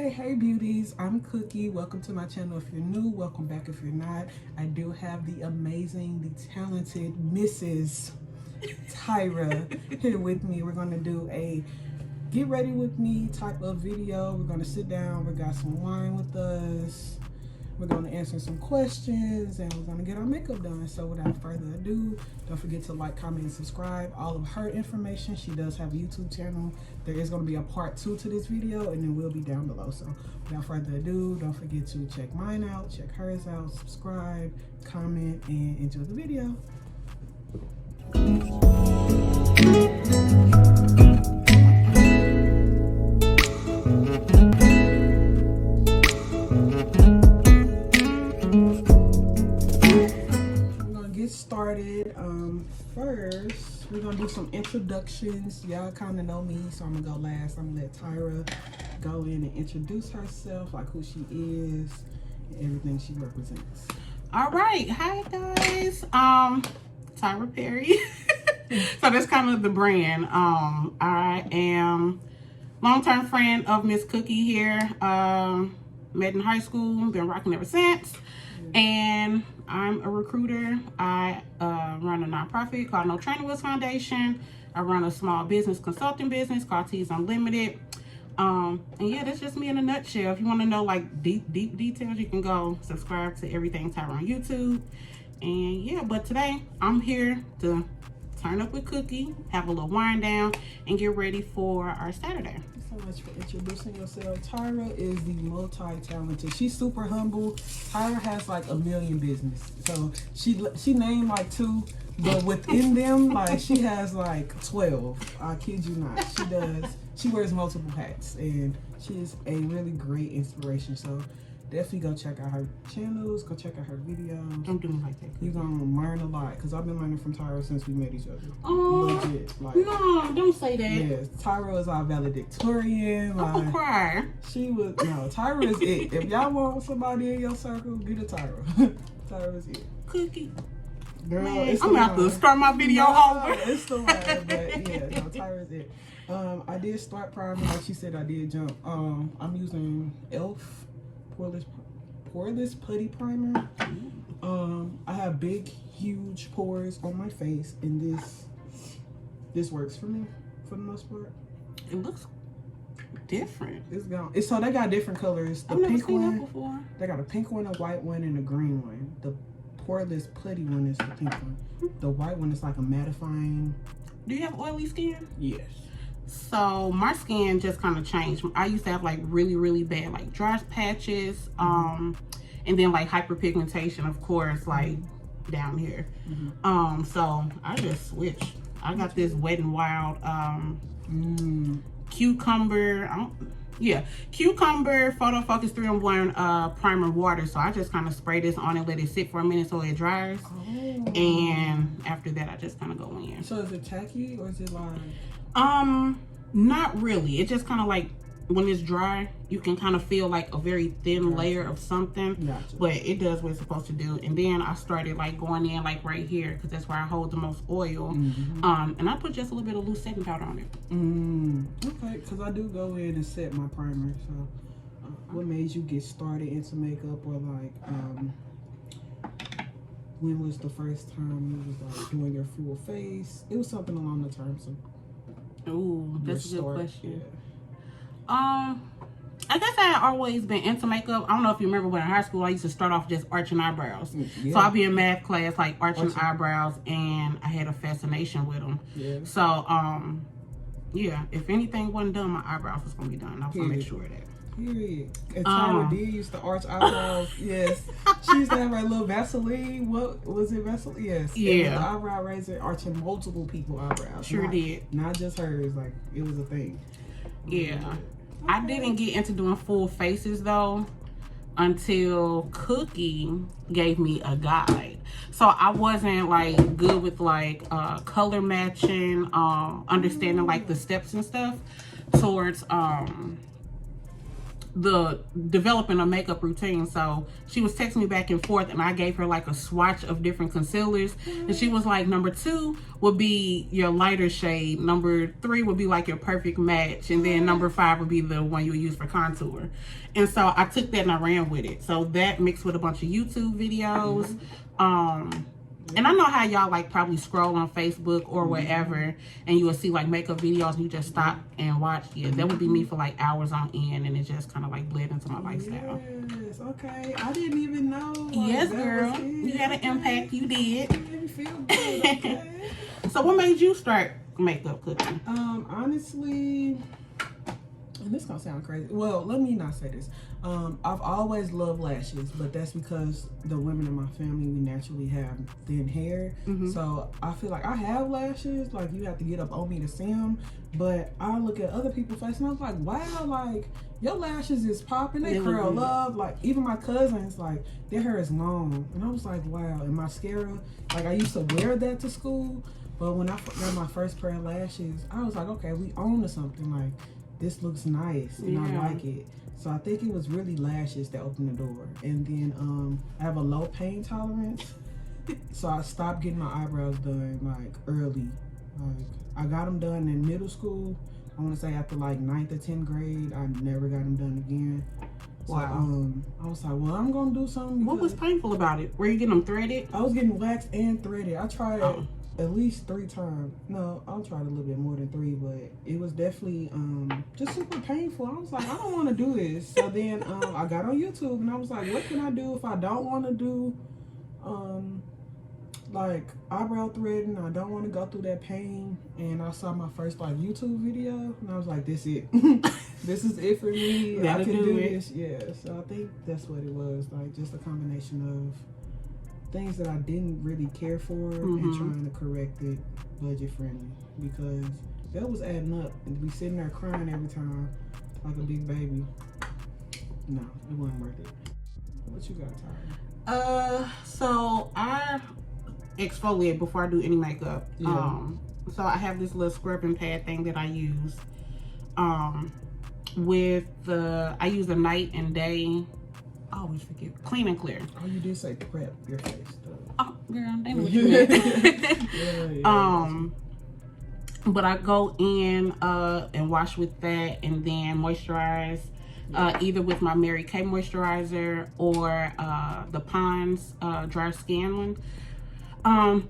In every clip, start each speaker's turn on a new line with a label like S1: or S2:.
S1: Hey beauties, I'm Cookie. Welcome to my channel if you're new. Welcome back if you're not. I do have the amazing, the talented Mrs. Tyra here with me. We're going to do a get ready with me type of video. We're going to sit down. We got some wine with us. We're going to answer some questions and we're going to get our makeup done. So without further ado, don't forget to like, comment, and subscribe. All of her information, she does have a YouTube channel. There is going to be a part 2 to this video and it will be down below. So without further ado, don't forget to check mine out, check hers out, subscribe, comment, and enjoy the video. Started. First we're gonna do some introductions. Y'all kind of know me, so I'm gonna go last. I'm gonna let Tyra go in and introduce herself, like who she is and everything she represents.
S2: All right, hi guys, Tyra Perry. So that's kind of the brand. I am long-term friend of Miss Cookie here. Met in high school, been rocking ever since. And I'm a recruiter. I run a nonprofit called No Training Wheels Foundation. I run a small business consulting business called Tees Unlimited. And yeah, that's just me in a nutshell. If you want to know like deep details, you can go subscribe to Everything Tyra on YouTube. And yeah, but today I'm here to turn up with Cookie, have a little wind down, and get ready for our Saturday.
S1: So much for introducing yourself. Tyra is the multi-talented. She's super humble. Tyra has like a million business. So she named like 2, but within them, like she has like 12. I kid you not. She does. She wears multiple hats, and she is a really great inspiration. So definitely go check out her channels. Go check out her videos.
S2: Don't do me like that.
S1: You're gonna learn a lot because I've been learning from Tyra since we met each other.
S2: Oh,
S1: legit. Like,
S2: no, don't say that.
S1: Yes, Tyra is our valedictorian.
S2: I'm gonna cry.
S1: She was Tyra is it. If y'all want somebody in your circle, get a Tyra. Tyra is it.
S2: Cookie.
S1: Girl,
S2: man,
S1: it's
S2: I'm gonna have to start my video over.
S1: It's the one, but yeah, no, Tyra is it. I did start priming, like she said. I did jump. I'm using e.l.f. poreless putty primer. I have big, huge pores on my face, and this works for me for the most part.
S2: It looks different.
S1: It's gone. So they got different colors. The
S2: I've never
S1: pink
S2: seen
S1: one.
S2: that before.
S1: They got a pink one, a white one, and a green one. The poreless putty one is the pink one. The white one is like a mattifying.
S2: Do you have oily skin?
S1: Yes.
S2: So my skin just kind of changed. I used to have like really bad like dry patches, and then like hyperpigmentation, of course, like down here. So I just switched. I got this Wet n Wild cucumber. Cucumber Photo Focus 3-in-1 primer water. So I just kind of spray this on and let it sit for a minute so it dries. And after that, I just kind of go in.
S1: So is it tacky or is it like?
S2: Not really. It just kind of like when it's dry, you can kind of feel like a very thin layer of something.
S1: Gotcha. But
S2: it does what it's supposed to do. And then I started like going in like right here because that's where I hold the most oil. And I put just a little bit of loose setting powder on it.
S1: Okay, because I do go in and set my primer. So, what made you get started into makeup, or like, when was the first time you was like doing your full face? It was something along the terms of.
S2: Ooh, that's a good question. Yeah. I guess I had always been into makeup. I don't know if you remember when in high school I used to start off just arching eyebrows. Yeah. So I'd be in math class like arching eyebrows, and I had a fascination with them. Yeah. So yeah, if anything wasn't done, my eyebrows was gonna be done. I was gonna make sure of that.
S1: Period. And Tyra did used to arch eyebrows. Yes. She used to have her little Vaseline. What was it, Vaseline? Yes.
S2: Yeah.
S1: The eyebrow razor arching multiple people's eyebrows.
S2: Sure did.
S1: Not just hers. Like, it was a thing.
S2: Yeah. Okay. I didn't get into doing full faces though until Cookie gave me a guide. So I wasn't like good with like color matching, understanding like the steps and stuff towards developing a makeup routine. So she was texting me back and forth, and I gave her like a swatch of different concealers, and she was like, number 2 would be your lighter shade, number 3 would be like your perfect match, and then number 5 would be the one you would use for contour. And so I took that and I ran with it. So that mixed with a bunch of YouTube videos. And I know how y'all like probably scroll on Facebook or wherever, and you will see like makeup videos and you just stop and watch. Yeah, that would be me for like hours on end, and it just kind of like bled into my lifestyle.
S1: Yes, okay. I didn't even know. Like,
S2: yes, girl. You had an impact. You did.
S1: It made me feel good. Okay.
S2: So what made you start makeup cooking?
S1: Honestly, and this gonna sound crazy. Well, let me not say this. I've always loved lashes, but that's because the women in my family, we naturally have thin hair. So I feel like I have lashes. Like, you have to get up on me to see them. But I look at other people's face and I was like, wow, like, your lashes is popping. They curl up. Like, even my cousins, like, their hair is long. And I was like, wow. And mascara, like, I used to wear that to school. But when I got my first pair of lashes, I was like, okay, we own to something. Like, this looks nice and I like it. So I think it was really lashes that opened the door. And then I have a low pain tolerance. So I stopped getting my eyebrows done like early. Like, I got them done in middle school. I want to say after like 9th or 10th grade, I never got them done again. So,
S2: Wow.
S1: I was like, well, I'm going to do something.
S2: What was painful about it? Were you getting them threaded?
S1: I was getting waxed and threaded. I tried it at least 3 times. No, I tried a little bit more than 3, but it was definitely just super painful. I was like, I don't want to do this. So then I got on YouTube and I was like, what can I do if I don't want to do like eyebrow threading? I don't want to go through that pain. And I saw my first like YouTube video and I was like, this it. This is it for me. I can do this. Yeah. So I think that's what it was. Like, just a combination of things that I didn't really care for and trying to correct it budget friendly, because that was adding up and be sitting there crying every time like a big baby. No, it wasn't worth it. What you got, Tyra?
S2: So I exfoliate before I do any makeup. So I have this little scrubbing pad thing that I use. I use a night and day. I always forget. Clean and Clear.
S1: Oh, you did say prep your face though.
S2: Oh, girl, they know what you meant. But I go in and wash with that, and then moisturize either with my Mary Kay moisturizer or the Pond's dry skin one.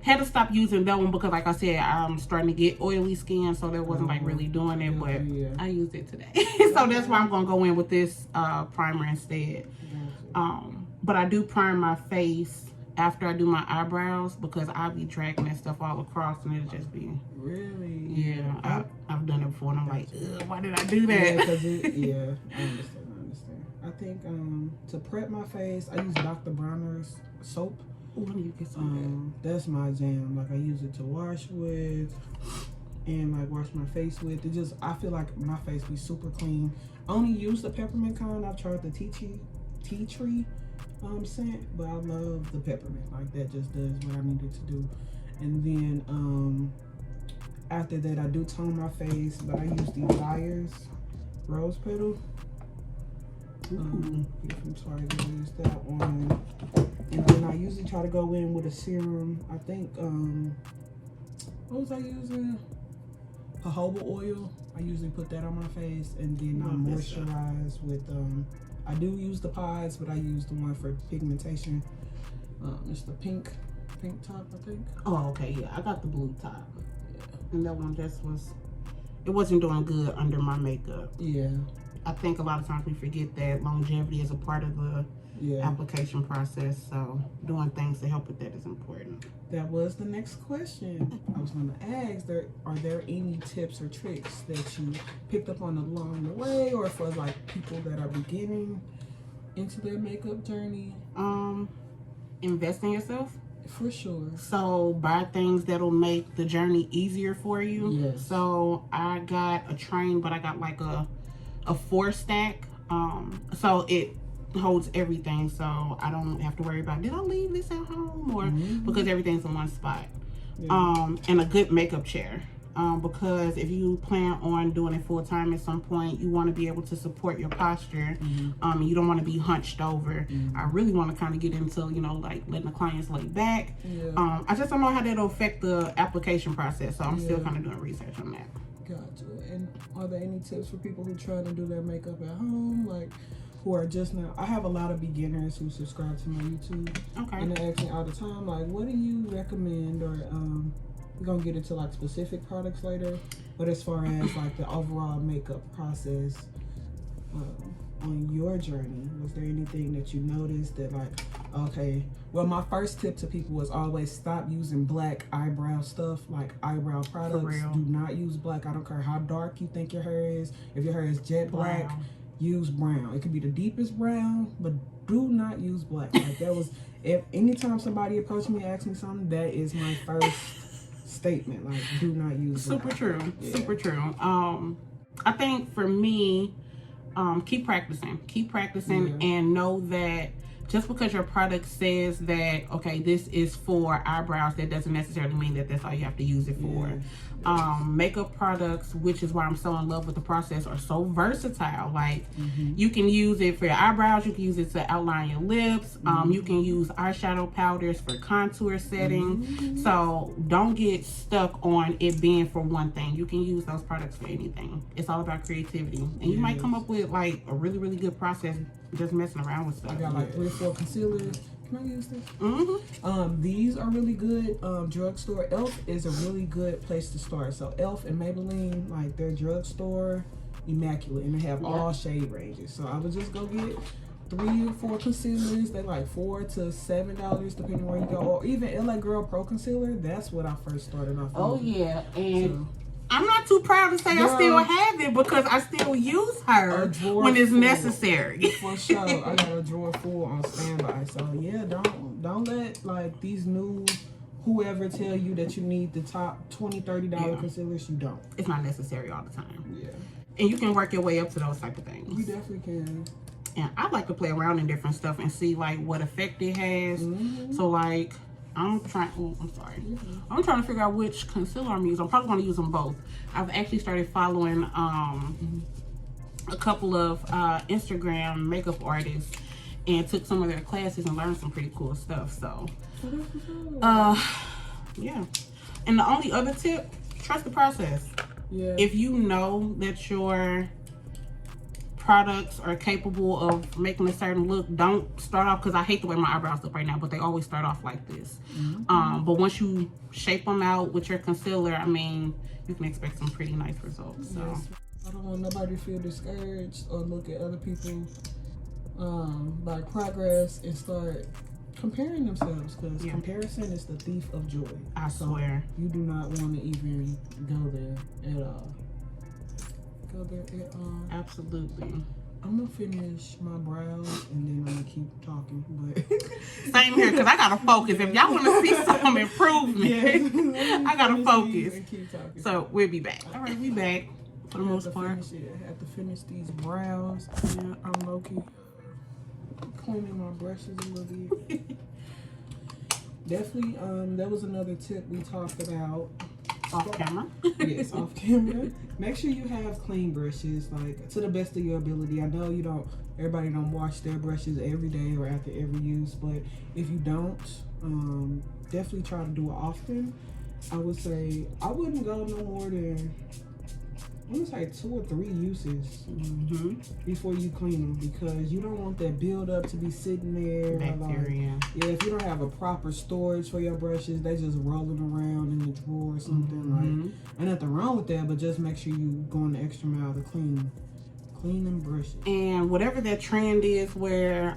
S2: Had to stop using that one because, like I said, I'm starting to get oily skin, so that wasn't like really doing it, but I used it today. So that's why I'm gonna go in with this primer instead. But I do prime my face after I do my eyebrows, because I'll be dragging that stuff all across and it'll just be I've done it before and I'm like, ugh, why did I do that?
S1: I understand. I think to prep my face, I use Dr. Bronner's soap.
S2: Ooh, let me get some
S1: that's my jam. Like, I use it to wash with and like wash my face with. It just, I feel like my face be super clean. I only use the peppermint kind. I've tried the tea tree scent, but I love the peppermint. Like, that just does what I needed to do. And then after that, I do tone my face, but I use the Dyer's rose petal. From Target, I use that one. And then I usually try to go in with a serum. I think what was I using? Jojoba oil. I usually put that on my face, and then I moisturize with I do use the pods, but I use the one for pigmentation. It's the pink top, I think.
S2: Oh, okay, yeah, I got the blue top. Yeah. And that one just it wasn't doing good under my makeup.
S1: Yeah.
S2: I think a lot of times we forget that longevity is a part of the application process, so doing things to help with that is important.
S1: That was the next question I was going to ask. Are there any tips or tricks that you picked up on along the way, or for like people that are beginning into their makeup journey?
S2: Invest in yourself.
S1: For sure.
S2: So buy things that'll make the journey easier for you.
S1: Yes.
S2: So I got a train, but I got like a 4-stack. So it holds everything, so I don't have to worry about, did I leave this at home, or because everything's in one spot. And a good makeup chair. because if you plan on doing it full time at some point, you want to be able to support your posture. You don't want to be hunched over. I really want to kind of get into, you know, like letting the clients lay back. I just don't know how that'll affect the application process, so I'm still kind of doing research on that.
S1: Gotcha. And are there any tips for people who trying to do their makeup at home, like who are just now? I have a lot of beginners who subscribe to my YouTube, and they ask me all the time, like, what do you recommend? Or we're gonna get into like specific products later, but as far as like the overall makeup process on your journey, was there anything that you noticed that like, okay, well, my first tip to people was always stop using black eyebrow stuff, like eyebrow products. Do not use black. I don't care how dark you think your hair is. If your hair is jet black, use brown. It could be the deepest brown, but do not use black. Like that was, if anytime somebody approached me, asked me something, that is my first statement. Like, do not use black.
S2: Super true. Super true. I think for me, keep practicing, and know that just because your product says that, okay, this is for eyebrows, that doesn't necessarily mean that that's all you have to use it for. Makeup products, which is why I'm so in love with the process, are so versatile. Like, you can use it for your eyebrows, you can use it to outline your lips, you can use eyeshadow powders for contour setting. So don't get stuck on it being for one thing. You can use those products for anything. It's all about creativity, and you might come up with like a really, really good process just messing around with stuff.
S1: I got like 3 or 4 concealers. Can I use this? These are really good. Drugstore Elf is a really good place to start. So Elf and Maybelline, like their drugstore, immaculate, and they have all shade ranges. So I would just go get 3 or 4 concealers. They're like $4 to $7 depending where you go. Or even LA Girl Pro Concealer. That's what I first started off with.
S2: And I'm not too proud to say I still have it, because I still use her when it's necessary.
S1: For sure. I got a drawer full on standby. So yeah, don't let like these new whoever tell you that you need the top $20, $30 concealers. You don't.
S2: It's not necessary all the time. And you can work your way up to those type of things.
S1: You definitely can.
S2: And I like to play around in different stuff and see like what effect it has. So like, I'm trying to figure out which concealer I'm using. I'm probably going to use them both. I've actually started following a couple of Instagram makeup artists and took some of their classes and learned some pretty cool stuff. So, yeah. And the only other tip, trust the process. If you know that your products are capable of making a certain look, don't start off, because I hate the way my eyebrows look right now, but they always start off like this. But once you shape them out with your concealer, I mean, you can expect some pretty nice results. So
S1: I don't want nobody to feel discouraged or look at other people like progress and start comparing themselves, because comparison is the thief of joy.
S2: I swear.
S1: You do not want to even go there at all.
S2: Absolutely.
S1: I'm gonna finish my brows and then I'm gonna keep talking. But
S2: same here, because I gotta focus. If y'all want to see some improvement, I gotta focus.
S1: Keep talking.
S2: So we'll be back. All right, we back for the most part.
S1: I have to finish these brows. Yeah, I'm low-key cleaning my brushes a little bit. Definitely. That was another tip we talked about.
S2: Off camera.
S1: Yes, off camera. Make sure you have clean brushes, like to the best of your ability. I know everybody don't wash their brushes every day or after every use, but if you don't, definitely try to do it often. I would say I wouldn't go no more than, I would say 2 or 3 uses before you clean them, because you don't want that build up to be sitting there.
S2: Bacteria.
S1: If you don't have a proper storage for your brushes, they just rolling around in the drawer or something. Like, ain't nothing wrong with that, but just make sure you go the extra mile to clean them brushes.
S2: And whatever that trend is where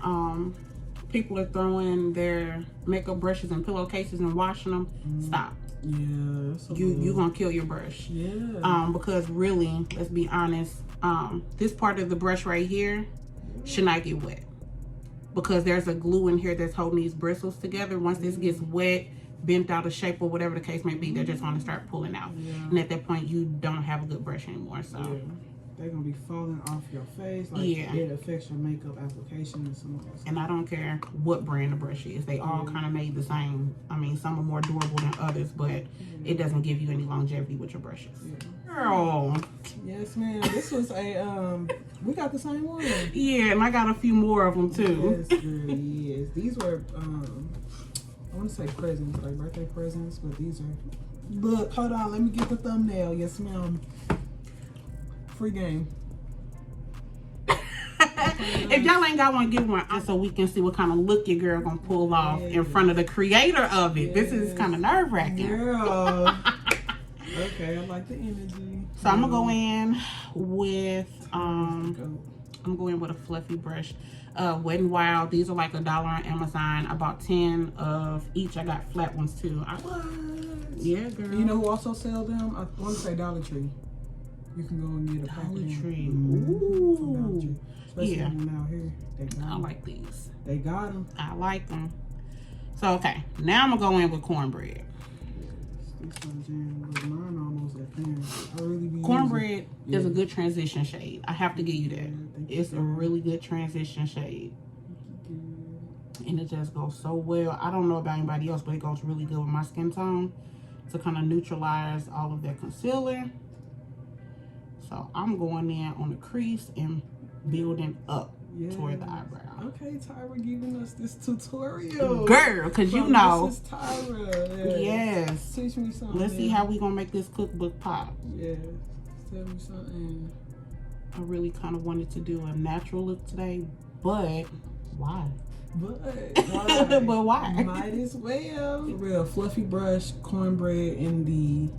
S2: people are throwing their makeup brushes in pillowcases and washing them, stop.
S1: Yeah,
S2: you're gonna kill your brush. Because really, let's be honest, this part of the brush right here should not get wet, because there's a glue in here that's holding these bristles together. Once this gets wet, bent out of shape, or whatever the case may be, they're just gonna start pulling out. And at that point, you don't have a good brush anymore. So
S1: they're gonna be falling off your face. Like,
S2: yeah,
S1: it affects your makeup application and some of that stuff.
S2: And I don't care what brand the brush is. They all kind of made the same. I mean, some are more durable than others, but it doesn't give you any longevity with your brushes. Girl.
S1: Yes, ma'am. This was a, we got the same one.
S2: Yeah, and I got a few more of them too.
S1: Yes, girl, yes. These were, I want to say presents, like birthday presents, but these are, look, hold on, let me get the thumbnail. Yes, ma'am. Free game.
S2: If y'all ain't got one, get one so we can see what kind of look your girl gonna pull off in front of the creator of it. This is kind of nerve-wracking.
S1: Girl. Okay, I like the energy.
S2: So I'm gonna go in with I'm going with a fluffy brush. Wet n Wild. These are like $1 on Amazon. I bought 10 of each. I got flat ones too. Yeah, girl.
S1: You know who also sell them? I want to say Dollar Tree. You can go and get a pack of them.
S2: Dollar Tree.
S1: Ooh. From Dollar Tree. Especially
S2: Yeah.
S1: them out here. They got
S2: I
S1: them.
S2: like these.
S1: They got them.
S2: I like them. So okay, now I'm gonna go in with cornbread.
S1: This one's in, but mine almost at there. I really be
S2: Cornbread
S1: using,
S2: is a good transition shade. I have to give you that.
S1: thank you,
S2: It's a
S1: girl.
S2: really good transition shade. And it just goes so well. I don't know about anybody else, but it goes really good with my skin tone to kind of neutralize all of that concealer. So I'm going in on the crease and building up toward the eyebrow.
S1: Okay, Tyra giving us this tutorial.
S2: Girl, because you know.
S1: This is Tyra.
S2: Yes.
S1: Teach me something.
S2: Let's see how we gonna make this cookbook pop.
S1: Yeah. Tell me something.
S2: I really kind of wanted to do a natural look today, but why?
S1: But why?
S2: But why?
S1: Might as well. Real fluffy brush, cornbread in the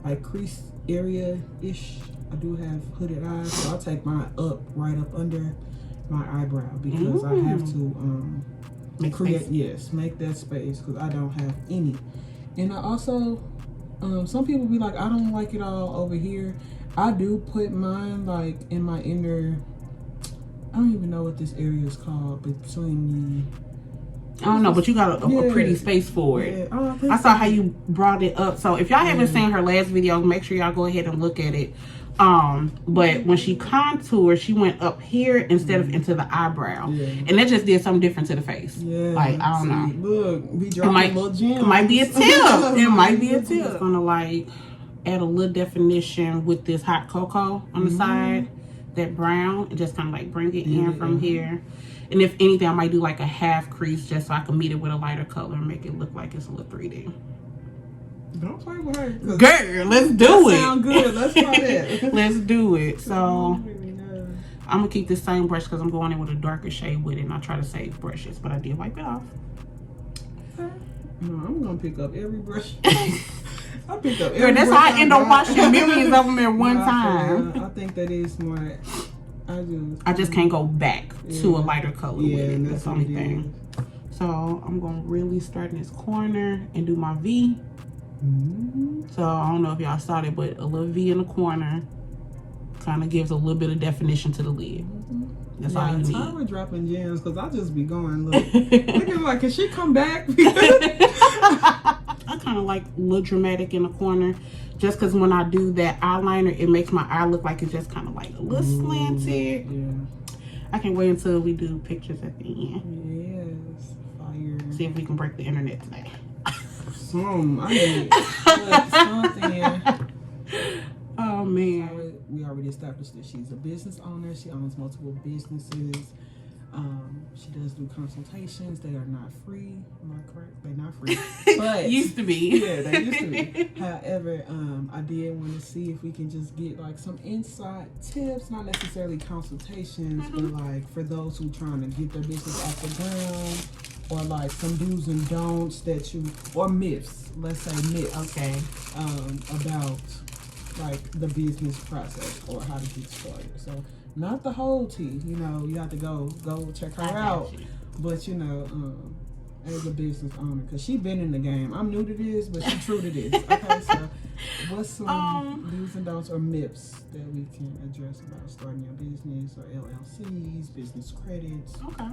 S1: like crease area-ish. I do have hooded eyes, so I'll take mine up, right up under my eyebrow because I have to
S2: Make
S1: create,
S2: space.
S1: make that space because I don't have any. And I also, some people be like, I don't like it all over here. I do put mine like in my inner, I don't even know what this area is called, between
S2: I don't know, but you got a pretty space for it.
S1: Yeah.
S2: I saw how you brought it up. So if y'all haven't seen her last video, make sure y'all go ahead and look at it. But when she contoured, she went up here instead of into the eyebrow. And that just did something different to the face.
S1: Yeah.
S2: Like, I don't know.
S1: Look, we dropping little gems.
S2: It might be a tip. It might be a tip. It's gonna like add a little definition with this hot cocoa on the side. That brown, and just kind of like bring it in from here. And if anything, I might do like a half crease just so I can meet it with a lighter color and make it look like it's a little 3D.
S1: Don't play with her.
S2: Girl, let's do it.
S1: Sound good. Let's try that.
S2: Let's do it. So I'm gonna keep the same brush because I'm going in with a darker shade with it, and I try to save brushes, but I did wipe it off.
S1: No, I'm gonna pick up every brush. I pick up every
S2: Girl, that's
S1: brush
S2: how I end up washing millions of them at one time.
S1: I think that is more.
S2: I just can't go back to a lighter color with it. That's the only
S1: what it
S2: thing. So I'm gonna really start in this corner and do my V. So I don't know if y'all saw it, but a little V in the corner kind of gives a little bit of definition to the lid. That's all you need.
S1: Tyra dropping gems because I just be going looking like, can she come back?
S2: I kind of like a little dramatic in the corner, just because when I do that eyeliner, it makes my eye look like it's just kind of like a little slanted.
S1: Yeah.
S2: I can't wait until we do pictures at the end.
S1: Yes, fire.
S2: See if we can break the internet today.
S1: I need something.
S2: Oh man.
S1: We already established that she's a business owner. She owns multiple businesses. She does do consultations. They are not free. Am I correct? They're not free. But
S2: used to be.
S1: Yeah, they used to be. However, I did want to see if we can just get like some inside tips, not necessarily consultations, but like for those who trying to get their business off the ground, or like some do's and don'ts that you, or myths. Let's say myths.
S2: Okay.
S1: About like the business process or how to get started. So not the whole tea, you know, you have to go check her out. But you know, as a business owner, because she's been in the game. I'm new to this, but she's true to this. Okay, so what's some do's and don'ts or myths that we can address about starting your business or LLCs, business credits?
S2: Okay.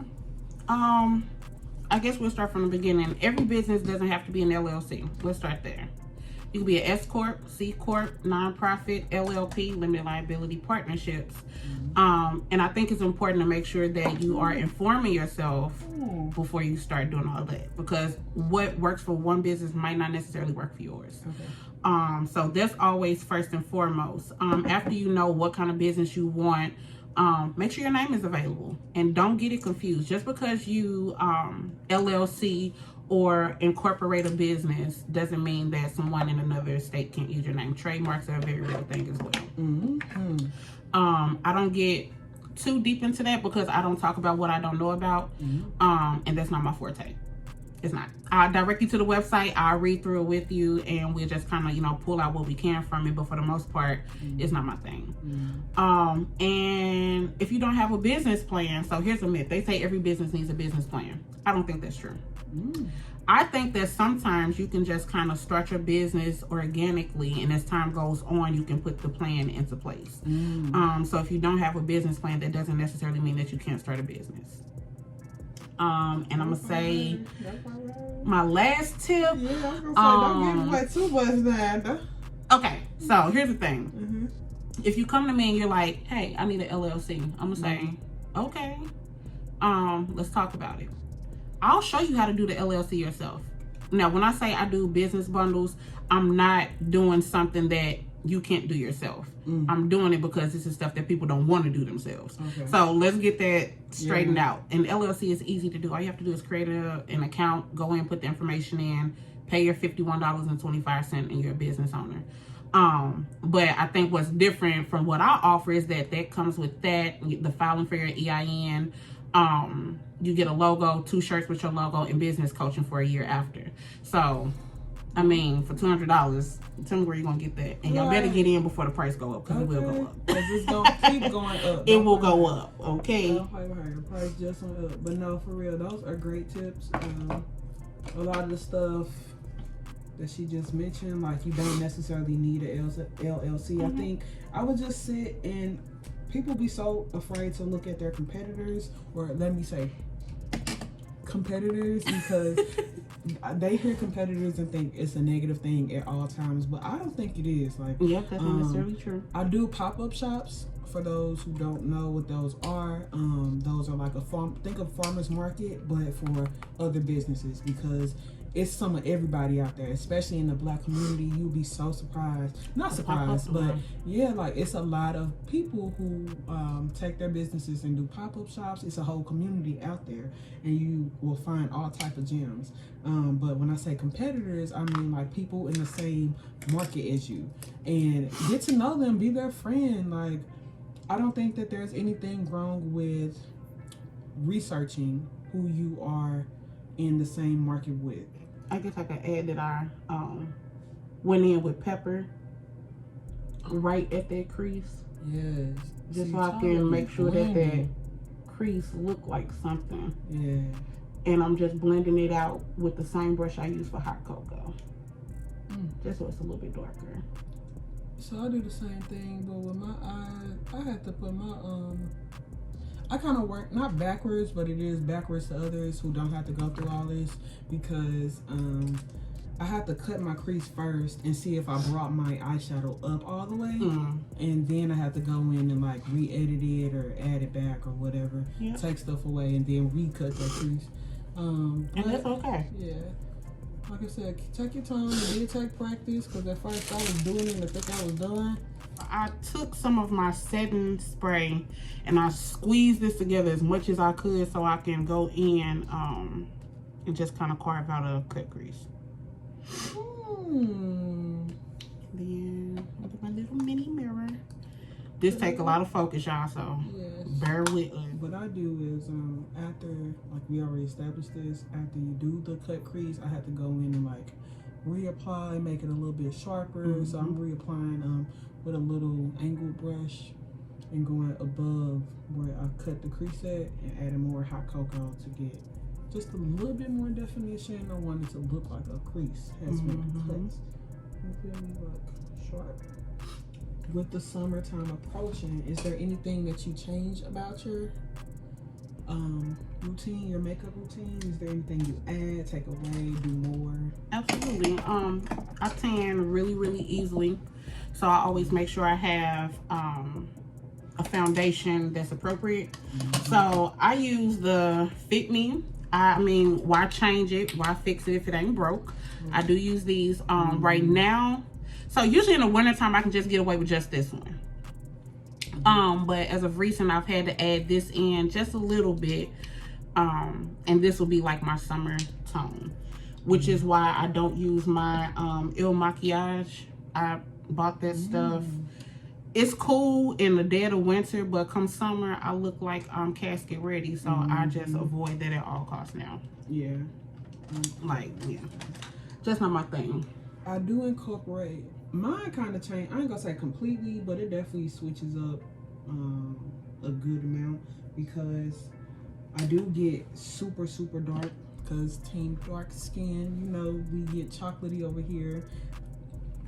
S2: I guess we'll start from the beginning. Every business doesn't have to be an LLC. Let's start there. You can be an S Corp, C Corp, nonprofit, LLP, limited liability partnerships. And I think it's important to make sure that you are informing yourself before you start doing all that, because what works for one business might not necessarily work for yours. So that's always first and foremost. After you know what kind of business you want, make sure your name is available, and don't get it confused. Just because you LLC or incorporate a business doesn't mean that someone in another state can't use your name. Trademarks are a very real thing as well. I don't get too deep into that because I don't talk about what I don't know about, and that's not my forte. It's not. I'll direct you to the website. I'll read through it with you, and we'll just kind of, you know, pull out what we can from it. But for the most part, it's not my thing. And if you don't have a business plan, so here's a myth. They say every business needs a business plan. I don't think that's true. I think that sometimes you can just kind of start your business organically, and as time goes on, you can put the plan into place. So if you don't have a business plan, that doesn't necessarily mean that you can't start a business. And I'm gonna say my last tip.
S1: Yeah, I was gonna say, don't give away too much now.
S2: Okay, so here's the thing. If you come to me and you're like, hey, I need an LLC, I'm gonna say, okay, let's talk about it. I'll show you how to do the LLC yourself. Now, when I say I do business bundles, I'm not doing something that you can't do yourself. I'm doing it because this is stuff that people don't want to do themselves. So let's get that straightened out. And LLC is easy to do. All you have to do is create an account, go in, put the information in, pay your $51.25, and you're a business owner. But I think what's different from what I offer is that comes with that, the filing for your EIN. You get a logo, 2 shirts with your logo, and business coaching for a year after. So, I mean, for $200, tell me where you're going to get that. And y'all better get in before the price go up, because it will go up.
S1: Because it's going to keep going up.
S2: It will go up, okay?
S1: The price just went up. But no, for real, those are great tips. A lot of the stuff that she just mentioned, like you don't necessarily need an LLC. I think I would just sit and people be so afraid to look at their competitors, or let me say competitors, because they hear competitors and think it's a negative thing at all times, but I don't think it is. Like,
S2: yep, that's not necessarily true.
S1: I do pop-up shops. For those who don't know what those are like think of farmers market, but for other businesses, because it's some of everybody out there, especially in the Black community. You'll be so surprised. Not surprised, but yeah, like it's a lot of people who take their businesses and do pop-up shops. It's a whole community out there, and you will find all type of gems. But when I say competitors, I mean like people in the same market as you, and get to know them, be their friend. Like, I don't think that there's anything wrong with researching who you are in the same market with.
S2: I guess I could add that I went in with pepper right at that crease.
S1: Yes.
S2: Just so I can make sure that crease look like something.
S1: Yeah.
S2: And I'm just blending it out with the same brush I use for hot cocoa. Just so it's a little bit darker.
S1: So I do the same thing, but with my eyes, I have to put my I kind of work not backwards, but it is backwards to others who don't have to go through all this, because I have to cut my crease first and see if I brought my eyeshadow up all the way, and then I have to go in and like re-edit it or add it back or whatever, take stuff away, and then recut that crease.
S2: And that's okay.
S1: Yeah. Like I said, take your time. It did take practice, because at first I was doing it and I think I was done.
S2: I took some of my setting spray and I squeezed this together as much as I could so I can go in and just kind of carve out a cut crease. Then look at my little mini mirror. This take a lot of focus, y'all, so bear with us.
S1: What I do is after, like we already established this, after you do the cut crease, I have to go in and like reapply, make it a little bit sharper. So I'm reapplying with a little angled brush and going above where I cut the crease at and adding more hot cocoa to get just a little bit more definition. I want it to look like a crease has been cut. You feel me? Like sharp. With the summertime approaching, is there anything that you change about your routine, your makeup routine? Is there anything you add, take away, do more?
S2: Absolutely. I tan really, really easily, so I always make sure I have a foundation that's appropriate. So I use the Fit Me. I mean, why change it? Why fix it if it ain't broke? I do use these right now. So usually in the wintertime, I can just get away with just this one. But as of recent, I've had to add this in just a little bit. And this will be like my summer tone, which is why I don't use my Il Maquillage. I bought that stuff. It's cool in the dead of winter, but come summer, I look like I'm casket ready. So I just avoid that at all costs now.
S1: Yeah.
S2: Like, yeah. Just not my thing.
S1: I do incorporate. Mine kind of change. I ain't gonna say completely, but it definitely switches up a good amount because I do get super, super dark because team dark skin. You know, we get chocolatey over here.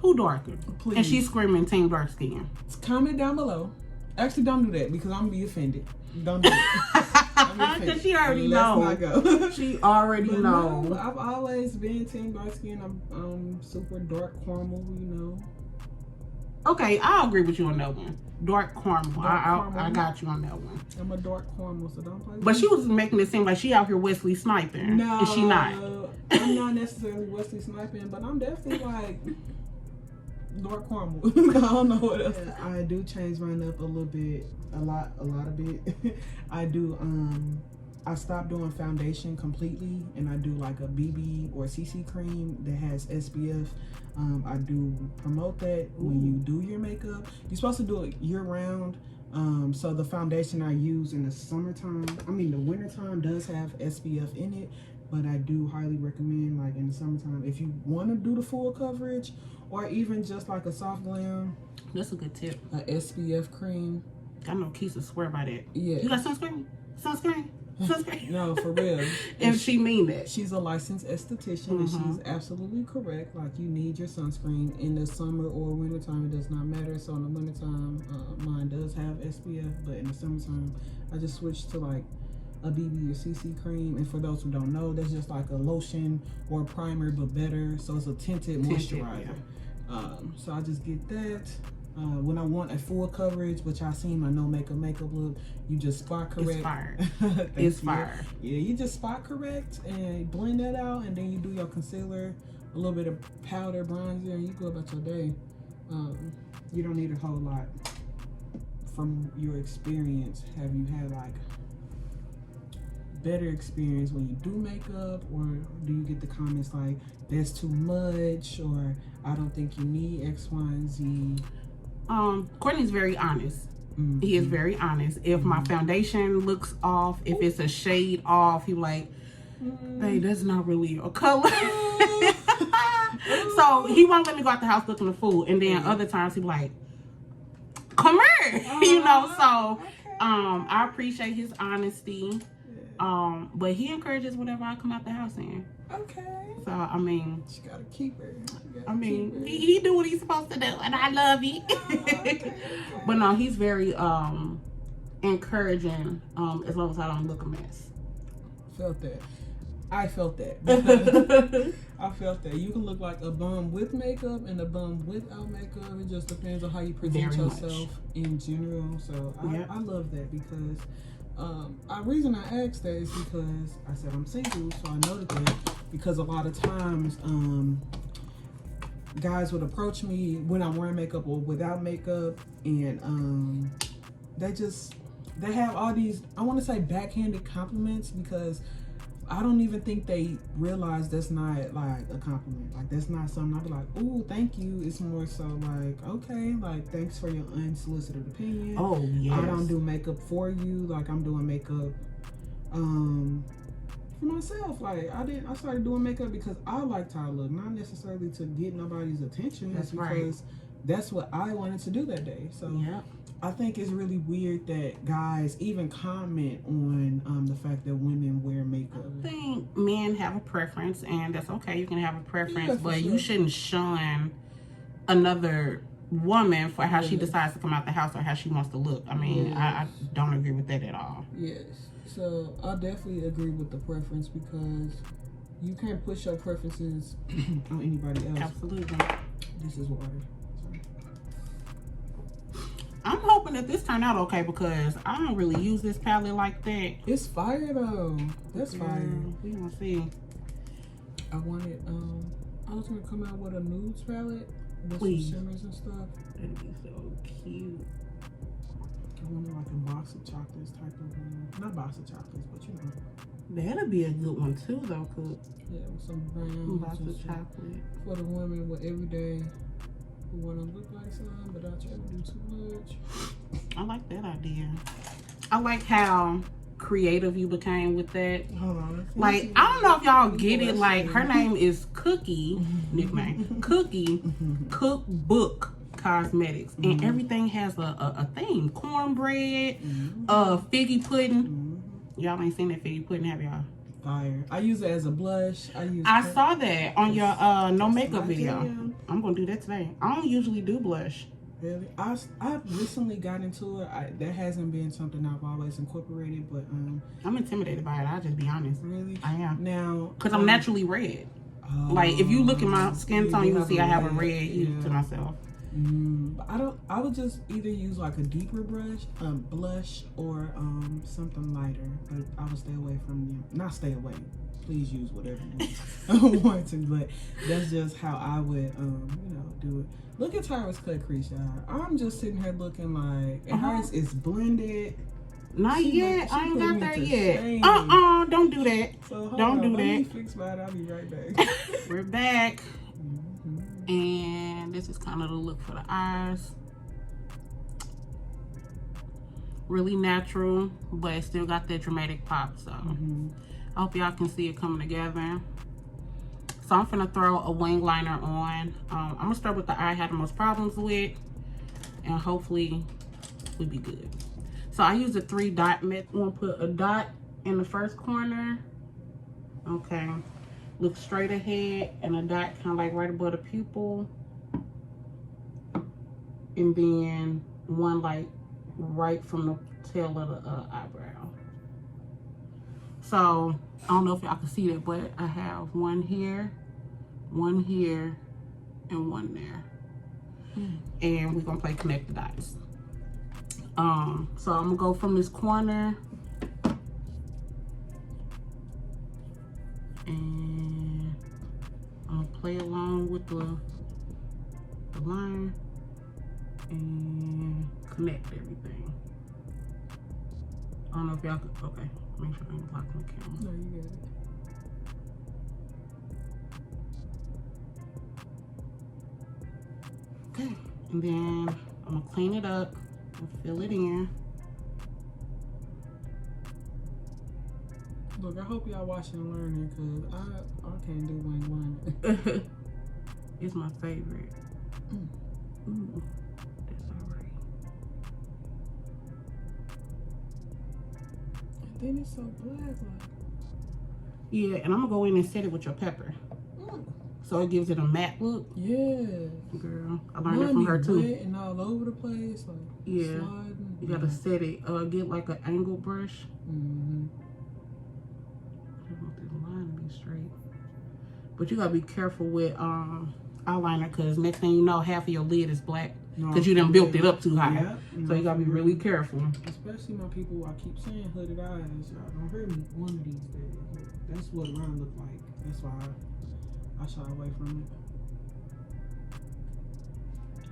S2: Who darker?
S1: Please.
S2: And she's screaming team dark skin.
S1: Comment down below. Actually, don't do that because I'm gonna be offended. Don't do it.
S2: Because she already knows.
S1: Let's not go.
S2: She already knows.
S1: No, I've always been team dark skin. I'm super dark caramel, you know.
S2: Okay, I'll agree with you on that one. Dark caramel.
S1: Caramel.
S2: I got you on that one.
S1: I'm a dark caramel, so don't play with
S2: But
S1: me.
S2: she was making it seem like she out here Wesley sniping.
S1: No,
S2: And she not.
S1: I'm not necessarily Wesley sniping, but I'm definitely like dark caramel. I don't know what else. I do change mine up a little bit, a lot of bit. I do. I stopped doing foundation completely, and I do like a BB or CC cream that has SPF. I do promote that when you do your makeup. You're supposed to do it year round. So the foundation I use in the summertime, I mean the wintertime, does have SPF in it, but I do highly recommend, like in the summertime, if you want to do the full coverage or even just like a soft glam.
S2: That's a good tip.
S1: A SPF cream.
S2: I know Keisha swear by that.
S1: Yeah.
S2: You got sunscreen? Sunscreen? Sunscreen?
S1: No, for real.
S2: And she mean that.
S1: She's a licensed esthetician, and she's absolutely correct. Like, you need your sunscreen in the summer or wintertime. It does not matter. So in the wintertime, mine does have SPF, but in the summertime, I just switched to like a BB or CC cream. And for those who don't know, that's just like a lotion or a primer, but better. So it's a tinted moisturizer.
S2: Yeah.
S1: So I just get that. When I want a full coverage, which I seen my no makeup look, you just spot correct.
S2: It's fire. It's fire.
S1: Yeah, you just spot correct and blend that out, and then you do your concealer, a little bit of powder, bronzer, and you go about your day. You don't need a whole lot. From your experience, have you had like better experience when you do makeup, or do you get the comments like that's too much, or I don't think you need X, Y, and Z?
S2: Courtney's very honest. He is very honest. If my foundation looks off, if it's a shade off, he like, hey, that's not really your color. So he won't let me go out the house looking the fool. And then other times he be like, come here, you know. So I appreciate his honesty. But he encourages whatever I come out the house in.
S1: Okay.
S2: So I mean,
S1: she gotta keep her.
S2: I mean, he do what he's supposed to do, and I love it.
S1: Okay.
S2: But no, he's very encouraging. As long as I don't look a mess.
S1: Felt that. I felt that. I felt that. You can look like a bum with makeup and a bum without makeup. It just depends on how you present yourself in general. So I love that because the reason I asked that is because I said I'm single, so I noted that because a lot of times guys would approach me when I'm wearing makeup or without makeup, and they have all these, I want to say, backhanded compliments, because I don't even think they realize that's not like a compliment. Like, that's not something I'll be like, ooh, thank you. It's more so like, okay, like, thanks for your unsolicited opinion.
S2: Oh, yes.
S1: I don't do makeup for you. Like, I'm doing makeup for myself. Like, I started doing makeup because I liked how I look, not necessarily to get nobody's attention.
S2: That's
S1: because that's what I wanted to do that day. So
S2: yeah.
S1: I think it's really weird that guys even comment on the fact that women wear makeup.
S2: I think men have a preference, and that's okay. You can have a preference, but
S1: sure.
S2: you shouldn't shun another woman for how she decides to come out the house or how she wants to look. I mean, I don't agree with that at all.
S1: Yes. So I definitely agree with the preference because you can't push your preferences on anybody else.
S2: Absolutely.
S1: This is water. Sorry.
S2: I'm hoping that this turned out okay because I don't really use this palette like that.
S1: It's fire though. That's fire.
S2: We gonna see.
S1: I wanted I was gonna come out with a nudes palette with
S2: Please.
S1: some shimmers and stuff.
S2: That'd be so cute.
S1: I wanted like a box of chocolates type of not box of chocolates, but you know.
S2: That'd be a good one too, though. Cook.
S1: Yeah, with some browns
S2: Lots
S1: and
S2: of
S1: shit.
S2: chocolate.
S1: For the women with every day who want to look like some, but not try to do too much.
S2: I like that idea. I like how creative you became with that.
S1: Hold on.
S2: Like, I don't know if y'all get it. Like, her name is Cookie, nickname, Cookie Cookbook Cosmetics. And everything has a theme. Cornbread, figgy pudding. Y'all ain't seen that figgy pudding, have y'all?
S1: Fire. I use it as a blush.
S2: I saw that on your no makeup
S1: my
S2: video.
S1: jam.
S2: I'm gonna do that today. I don't usually do blush.
S1: Really? I've recently got into it. That hasn't been something I've always incorporated, but
S2: I'm intimidated by it. I'll just be honest.
S1: really?
S2: I am.
S1: Now,
S2: Because I'm naturally red. Like, if you look at my skin tone, you can see I have a red hue to myself.
S1: I would just either use like a deeper blush or something lighter, but I would stay away from them. Not stay away. Please use whatever you want to, but that's just how I would do it. Look at Tyra's cut crease, y'all. I'm just sitting here looking like hers is blended.
S2: Not yet. I ain't
S1: put
S2: got
S1: me
S2: there
S1: to
S2: yet.
S1: shame.
S2: Don't do that.
S1: So
S2: Don't do
S1: let me
S2: that.
S1: fix mine. I'll be right back.
S2: We're back. And this is kind of the look for the eyes. Really natural, but it still got that dramatic pop. So I hope y'all can see it coming together. So I'm finna throw a wing liner on. I'm gonna start with the eye I had the most problems with, and hopefully we be good. So I use a 3-dot method. I'm gonna put a dot in the first corner. Okay. Look straight ahead, and a dot kind of like right above the pupil. And then one like right from the tail of the eyebrow. So I don't know if y'all can see that, but I have one here, and one there. And we're gonna play connect the dots. So I'm gonna go from this corner and I'm gonna play along with the line and connect everything. I don't know if y'all could, okay, make sure I ain't blocking the camera.
S1: No, you got it.
S2: Okay, and then I'm gonna clean it up and fill it in.
S1: Look, I hope y'all watching and learning, because I can't do wing.
S2: It's my favorite. Ooh, that's all right.
S1: And then it's so black, like.
S2: Yeah, and I'm gonna go in and set it with your pepper. So it gives it a matte look.
S1: Yeah.
S2: Girl, I learned it from her too.
S1: Wet and all over the place, like sliding.
S2: You gotta set it, get like an angle brush. I want this line to be straight. But you gotta be careful with eyeliner, because next thing you know, half of your lid is black. Because you done built it up too high.
S1: Yeah.
S2: So you gotta be really careful.
S1: Especially my people who I keep saying hooded eyes. Y'all don't hurt me one of these days. That's what mine look like. That's why I shy away from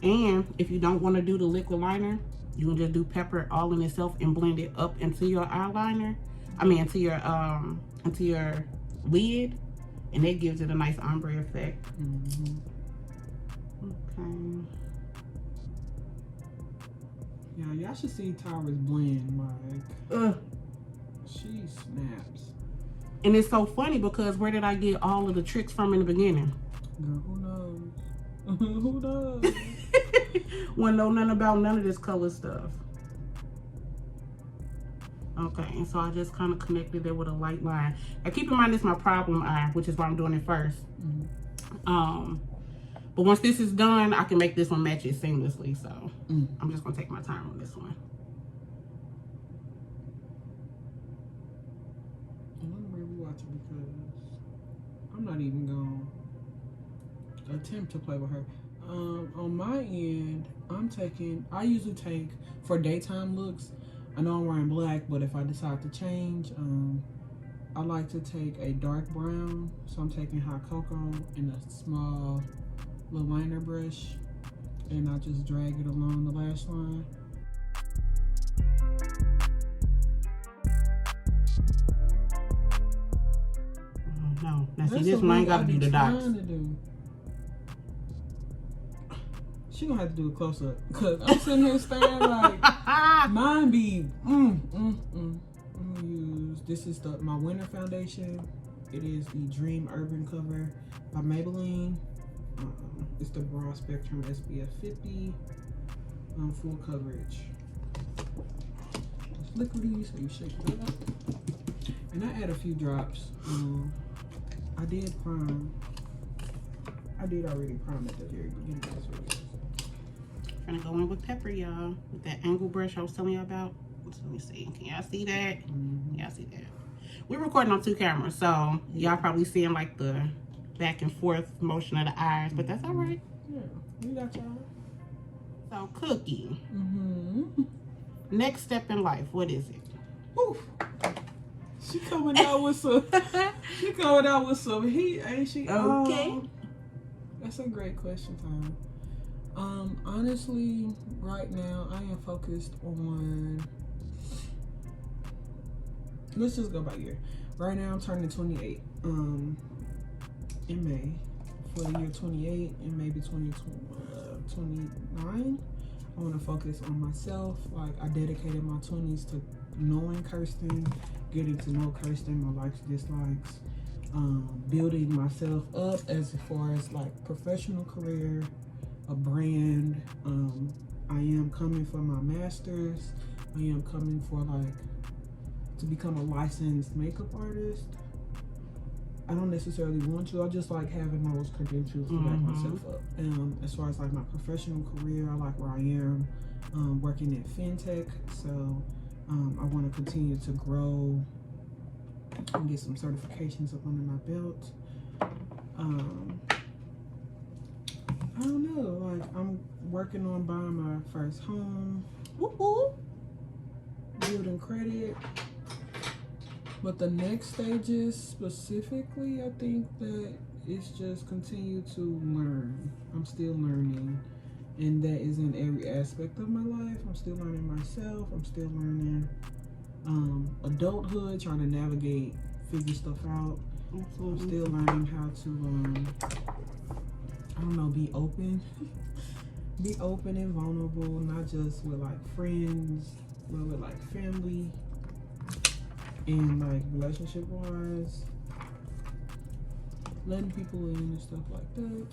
S1: it.
S2: And if you don't want to do the liquid liner, you can just do pepper all in itself and blend it up into your eyeliner. I mean, into your lid, and that gives it a nice ombre effect. Okay.
S1: Yeah, y'all should see Tyra's blend. Like, she snaps.
S2: And it's so funny because where did I get all of the tricks from in the beginning?
S1: Girl, who knows? Who knows?
S2: Wouldn't know nothing about none of this color stuff. Okay, and so I just kind of connected it with a light line. Now keep in mind this is my problem eye, which is why I'm doing it first. But once this is done, I can make this one match it seamlessly. So I'm just gonna take my time on this one.
S1: watching because I'm not even gonna attempt to play with her. On my end, I usually take, for daytime looks, I know I'm wearing black, but if I decide to change, I like to take a dark brown. So I'm taking hot cocoa in a small little liner brush, and I just drag it along the lash line.
S2: No, now see, this one I ain't got to do the dots.
S1: She gonna have to do a close up, cause I'm sitting here staring like mine be. I'm gonna use, this is my winter foundation. It is the Dream Urban Cover by Maybelline. It's the broad spectrum SPF 50, full coverage. It's liquidy, so you shake it up. And I add a few drops. I did already prime at the very beginning of this video.
S2: I'm gonna go in with pepper, y'all, with that angle brush I was telling you about. Let me see. Can y'all see that? Y'all see that? We're recording on 2 cameras, so y'all probably seeing like the back and forth motion of the eyes, but that's all right.
S1: Yeah, we got y'all.
S2: So, Cookie. Next step in life, what is it?
S1: Oof. She coming out with some. She coming out with some heat, ain't she?
S2: Okay.
S1: That's a great question, Tyra. Honestly, right now I am focused on. Let's just go by year. Right now I'm turning 28. In May, for the year 28 and maybe 29. I want to focus on myself. Like, I dedicated my 20s to knowing Kirsten, getting to know Kirsten, my likes, dislikes, building myself up as far as like professional career, a brand. I am coming for my master's. I am coming for like to become a licensed makeup artist. I don't necessarily want to. I just like having those credentials to back myself up. As far as like my professional career, I like where I am, working at fintech. So I want to continue to grow and get some certifications up under my belt. I don't know. Like, I'm working on buying my first home. Building credit. But the next stages specifically, I think that it's just continue to learn. I'm still learning. And that is in every aspect of my life. I'm still learning myself. I'm still learning adulthood, trying to navigate, figure stuff out. I'm still learning how to, I don't know, be open. Be open and vulnerable, not just with like friends, but with like family. And like relationship wise, letting people in and stuff like that.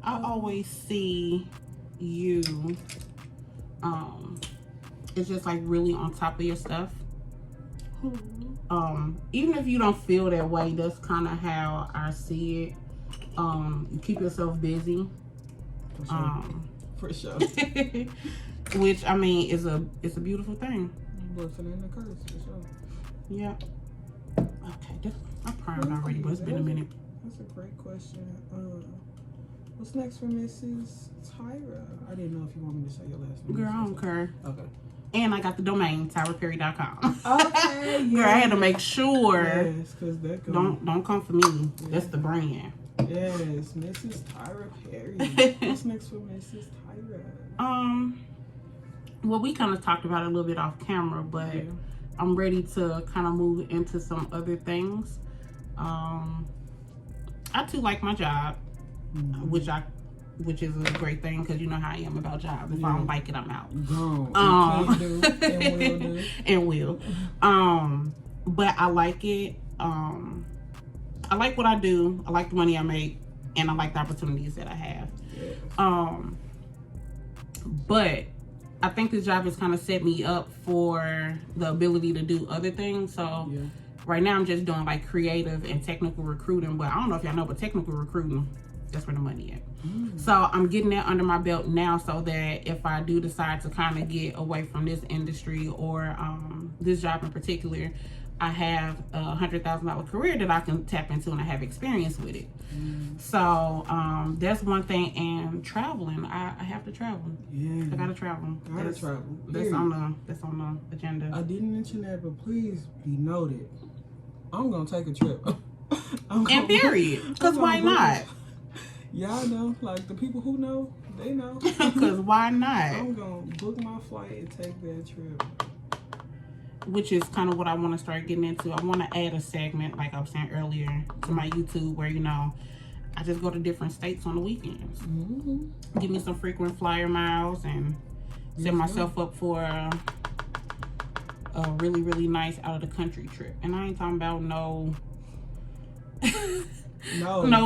S2: I always see you, it's just like really on top of your stuff. Even if you don't feel that way, that's kind of how I see it. You keep yourself busy.
S1: For sure.
S2: Which I mean it's a beautiful thing.
S1: Blessing and a curse, for sure.
S2: Yeah. Okay, I primed already, but it's been a minute.
S1: That's a great question. What's next for Mrs. Tyra? I didn't know if you want me to say your last name.
S2: Girl, I don't care.
S1: Okay.
S2: And I got the domain, tyraperry.com.
S1: Okay, yeah.
S2: Girl, I had to make sure.
S1: Yes, because that goes.
S2: Don't come for me. Yeah. That's the brand.
S1: Yes, Mrs. Tyra Perry. What's next for Mrs. Tyra?
S2: Well, we kind of talked about it a little bit off camera, but yeah. I'm ready to kind of move into some other things. I too like my job, which is a great thing because you know how I am about jobs. If I don't like it, I'm out.
S1: Can do and will do.
S2: And will. But I like it. I like what I do. I like the money I make, and I like the opportunities that I have.
S1: Yes.
S2: But I think this job has kind of set me up for the ability to do other things. So yeah. Right now I'm just doing like creative and technical recruiting. But I don't know if y'all know, but technical recruiting, that's where the money at. So I'm getting that under my belt now so that if I do decide to kind of get away from this industry or this job in particular, I have a $100,000 career that I can tap into, and I have experience with it. So that's one thing. And traveling, I have to travel.
S1: Yeah,
S2: I gotta travel. That's on the agenda.
S1: I didn't mention that, but please be noted. I'm gonna take a trip.
S2: And period. Because why not?
S1: Y'all know, like the people who know, they know.
S2: Because why not?
S1: I'm gonna book my flight and take that trip.
S2: Which is kind of what I want to start getting into. I want to add a segment, like I was saying earlier, to my YouTube where, you know, I just go to different states on the weekends. Give me some frequent flyer miles and set myself up for a really, really nice out of the country trip. And I ain't talking about no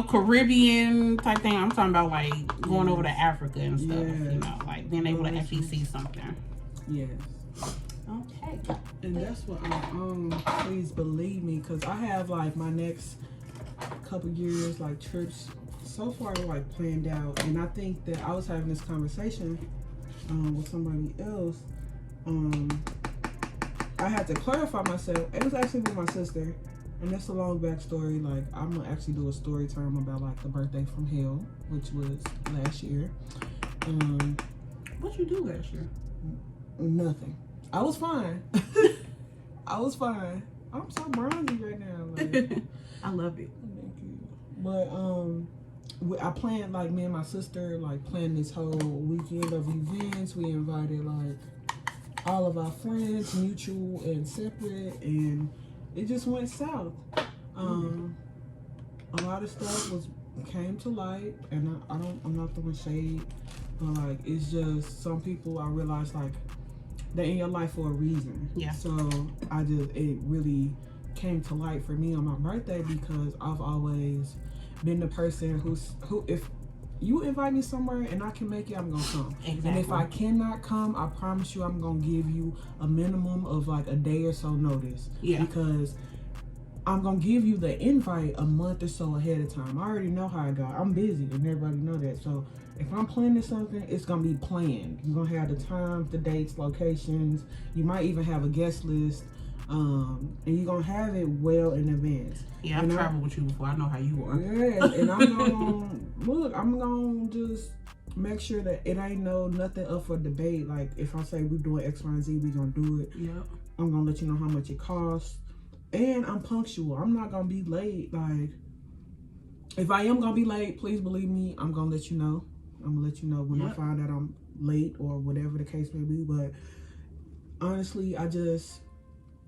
S2: Caribbean type thing. I'm talking about like going over to Africa and stuff. You know, like being able to actually see something.
S1: Yes.
S2: Okay.
S1: And that's what please believe me, because I have like my next couple years like trips so far like planned out. And I think that I was having this conversation with somebody else. I had to clarify myself. It was actually with my sister, and that's a long backstory. Like, I'm gonna actually do a story time about like the birthday from hell, which was last year.
S2: What'd you do last year?
S1: Nothing. I was fine. I was fine. I'm so bronzy right now. Like,
S2: I love it.
S1: Thank you. But I planned, like, me and my sister like planned this whole weekend of events. We invited like all of our friends, mutual and separate, and it just went south. A lot of stuff came to light, and I'm not throwing shade, but like it's just some people I realized like they're in your life for a reason. Yeah. So it really came to light for me on my birthday, because I've always been the person who if you invite me somewhere and I can make it, I'm gonna come. Exactly. And if I cannot come, I promise you I'm gonna give you a minimum of like a day or so notice. Yeah. Because I'm gonna give you the invite a month or so ahead of time. I already know how I got. I'm busy, and everybody know that. So if I'm planning something, it's gonna be planned. You're gonna have the times, the dates, locations. You might even have a guest list, and you're gonna have it well in advance.
S2: Yeah, I've traveled with you before. I know how you are.
S1: Yeah, and I'm gonna look. I'm gonna just make sure that it ain't nothing up for debate. Like if I say we're doing X, Y, and Z, we gonna do it. Yep. I'm gonna let you know how much it costs. And I'm punctual. I'm not gonna be late. Like, if I am gonna be late, please believe me, I'm gonna let you know. I'm gonna let you know when I find out I'm late or whatever the case may be. But honestly, I just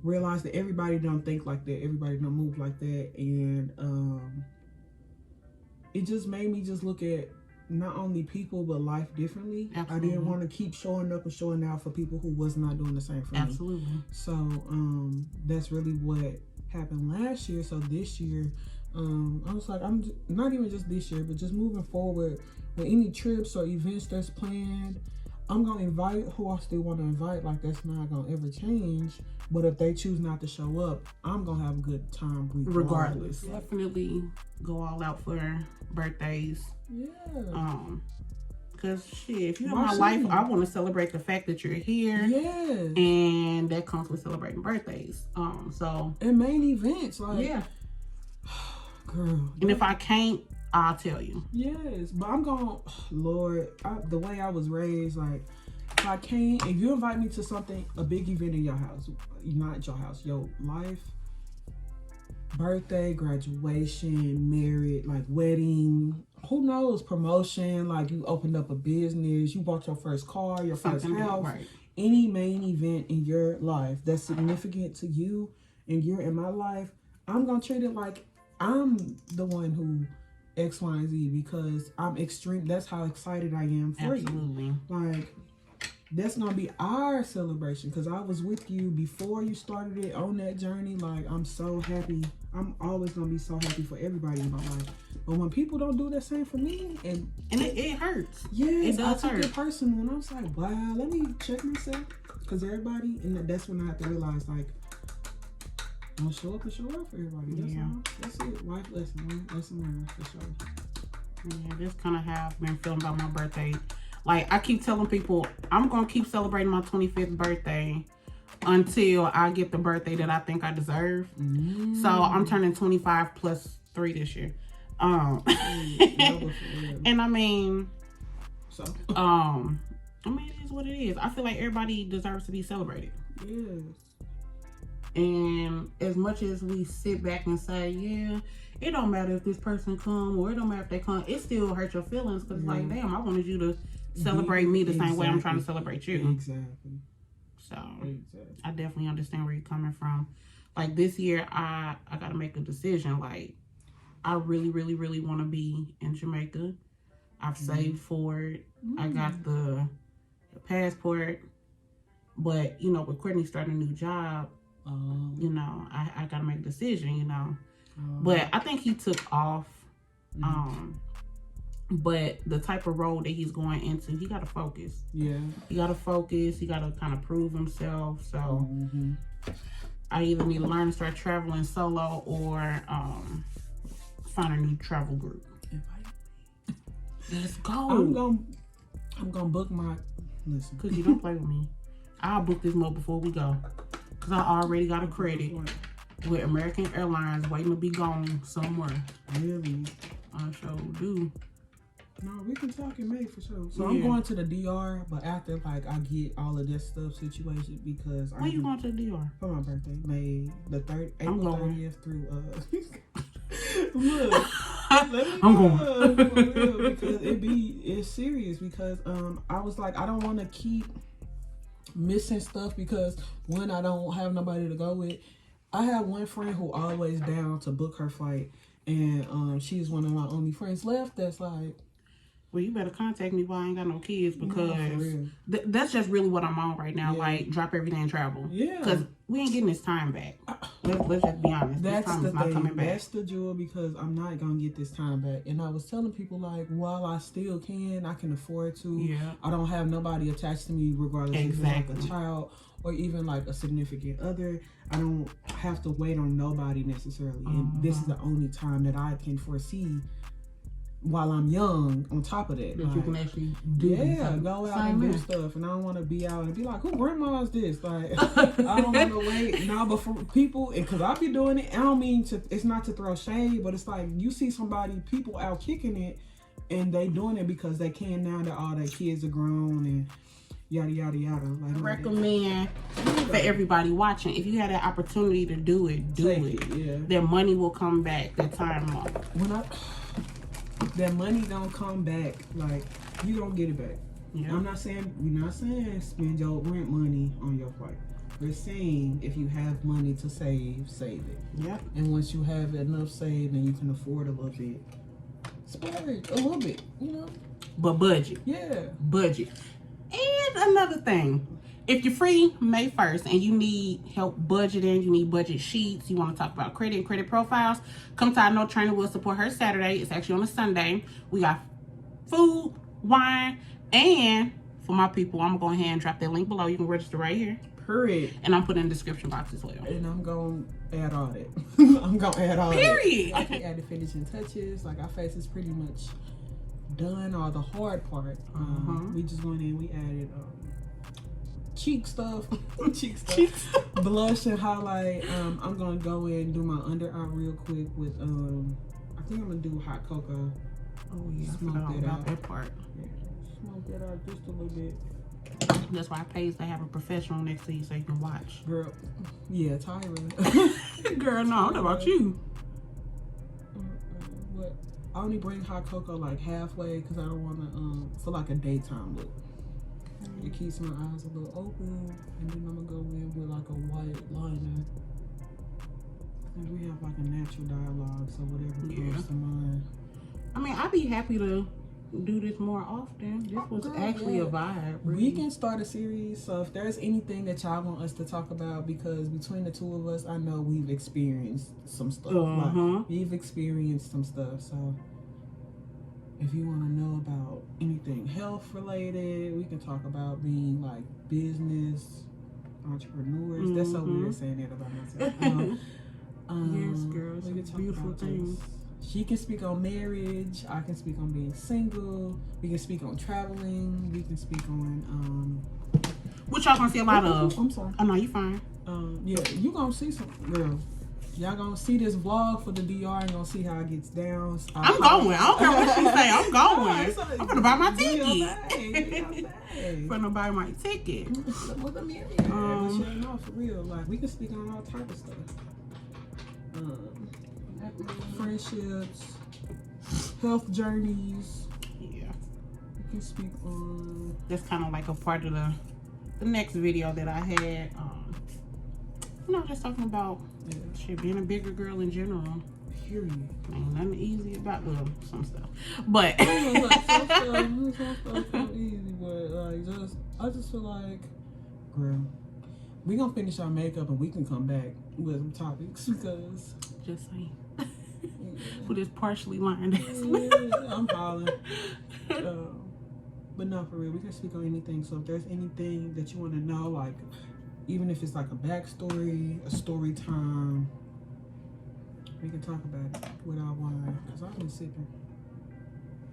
S1: realized that everybody don't think like that. Everybody don't move like that. And it just made me just look at not only people but life differently. Absolutely. I didn't want to keep showing up and showing out for people who was not doing the same for me. Absolutely. So that's really what happened last year. So this year, I was like, I'm not even just this year, but just moving forward with any trips or events that's planned, I'm gonna invite who I still want to invite. Like, that's not gonna ever change. But if they choose not to show up, I'm gonna have a good time regardless.
S2: Definitely go all out for birthdays. Yeah. Cause shit, if you're in my life, I want to celebrate the fact that you're here. Yes. And that comes with celebrating birthdays. So.
S1: And main events, like. Yeah. Girl.
S2: And if I can't, I'll tell you.
S1: Yes, but I'm going, Lord, the way I was raised, like, if I can't, if you invite me to something, a big event in your house, not your house, your life, birthday, graduation, marriage, like wedding, who knows, promotion, like you opened up a business, you bought your first car, your first house, right. Any main event in your life that's significant to you and you're in my life, I'm going to treat it like I'm the one who X, Y, and Z, because I'm extreme. That's how excited I am for you. Like, that's gonna be our celebration, because I was with you before you started it on that journey. Like, I'm so happy. I'm always gonna be so happy for everybody in my life. But when people don't do the same for me, and
S2: it hurts.
S1: Yes, I took it personal, and I was like, wow, let me check myself, because everybody, and that's when I had to realize, like, don't show up and show up for everybody. That's all. That's it. Life lesson. Lesson learned for sure.
S2: Yeah, this kind of how I've been feeling about my birthday. Like, I keep telling people, I'm going to keep celebrating my 25th birthday until I get the birthday that I think I deserve. So I'm turning 25 plus 3 this year. And I mean,
S1: So
S2: it is what it is. I feel like everybody deserves to be celebrated.
S1: yes.
S2: And as much as we sit back and say, yeah, it don't matter if this person come or it don't matter if they come, it still hurts your feelings because it's like, damn, I wanted you to celebrate me the same way I'm trying to celebrate you.
S1: Exactly.
S2: So I definitely understand where you're coming from. Like this year, I got to make a decision. Like I really, really, really want to be in Jamaica. I've saved for it. I got the passport. But, you know, with Courtney starting a new job, you know, I got to make a decision, you know. But I think he took off. But the type of role that he's going into, he got to focus.
S1: Yeah.
S2: He got to focus. He got to kind of prove himself. So I either need to learn to start traveling solo or find a new travel group. Let's go.
S1: I'm gonna book my. Listen,
S2: Cookie, don't play with me. I'll book this mo before we go. Because I already got a credit with American Airlines waiting to be gone somewhere.
S1: Really?
S2: I sure do.
S1: No, we can talk in May for sure. So I'm going to the DR, but after like I get all of this stuff situated because
S2: when you going to the DR?
S1: For my birthday, May the 3rd, April 30th through look.
S2: I'm going
S1: because it's serious because I was like I don't want to keep missing stuff because one, I don't have nobody to go with. I have one friend who always down to book her flight, and she's one of my only friends left that's like,
S2: well, you better contact me while I ain't got no kids because that's just really what I'm on right now. Yeah. Like, drop everything and travel. Yeah. Because we ain't getting this time back. Let's just be honest.
S1: That's
S2: this time
S1: the
S2: is not
S1: thing.
S2: Coming back.
S1: That's the jewel because I'm not going to get this time back. And I was telling people, like, while I still can, I can afford to. Yeah. I don't have nobody attached to me regardless if it's like a child or even like a significant other. I don't have to wait on nobody necessarily. And this is the only time that I can foresee while I'm young, on top of that.
S2: That like, you can actually do
S1: go out and do stuff. And I don't want to be out and be like, who grandma is this? Like, I don't want to wait. No, but for people, because I be doing it, I don't mean to, it's not to throw shade, but it's like, you see people out kicking it, and they doing it because they can now that all their kids are grown and yada, yada, yada. Like,
S2: I recommend for everybody watching, if you had an opportunity to do it, do it. Yeah. Their money will come back, their time off.
S1: That money don't come back. Like, you don't get it back. Yeah. We're not saying spend your rent money on your flight. We're saying if you have money to save it. Yeah. And once you have enough saved and you can afford a little bit, splurge a little bit, you know.
S2: But budget.
S1: Yeah.
S2: Budget. And another thing. If you're free May 1st and you need help budgeting, you need budget sheets, you want to talk about credit and credit profiles, come to I Know Trainer. We'll support her Saturday. It's actually on a Sunday. We got food, wine, and for my people, I'm going to go ahead and drop that link below. You can register right here.
S1: Period.
S2: And I'm putting in the description box as well.
S1: And I'm going to add all that. I'm going to add all
S2: Period.
S1: that. I can add the finishing touches. Like, our face is pretty much done, all the hard part. We just went in, we added cheek stuff, blush and highlight. I'm gonna go in and do my under eye real quick with I think I'm gonna do hot cocoa.
S2: Oh yeah, smoke that out. That part.
S1: Yeah, smoke that out just a little bit.
S2: That's why it pays to have a professional next to you so you can watch.
S1: Girl, yeah, Tyra.
S2: Girl, no, what about you?
S1: What? I only bring hot cocoa like halfway because I don't want to for like a daytime look. It keeps my eyes a little open, and then I'm gonna go in with like a white liner. And we have like a natural dialogue, so whatever comes to mind.
S2: I mean, I'd be happy to do this more often. This was actually a vibe. Really.
S1: We can start a series, so if there's anything that y'all want us to talk about, because between the two of us, I know we've experienced some stuff. Like, we've experienced some stuff, so if you want to know about anything health related, we can talk about being like business entrepreneurs. That's so weird saying that about myself.
S2: Yes, girls,
S1: we can talk
S2: beautiful
S1: about
S2: things.
S1: She can speak on marriage. I can speak on being single. We can speak on traveling. We can speak on
S2: Which y'all gonna see a lot of.
S1: I'm sorry.
S2: Oh no, you fine.
S1: Yeah, you gonna see some, girl. Y'all gonna see this vlog for the DR and gonna see how it gets down.
S2: I'm going. I don't care what you say. I'm going.
S1: No,
S2: I'm gonna buy my
S1: do your
S2: ticket.
S1: thing.
S2: I'm gonna buy my ticket.
S1: With a myriad. But yeah, no, for real. Like, we can speak on all type of stuff. Friendships, health journeys.
S2: Yeah.
S1: We can speak on.
S2: That's kind of like a part of the next video that I had. Just talking about shit, being a bigger girl in general.
S1: Period.
S2: Ain't nothing easy about some stuff, but
S1: some stuff so easy, but like I just feel like, girl, we gonna finish our makeup and we can come back with some topics because
S2: just saying, with this partially lined ass.
S1: I'm hollering. But no, for real, we can speak on anything. So if there's anything that you want to know, like even if it's like a backstory, a story time, we can talk about it without wine. Because I've been sipping.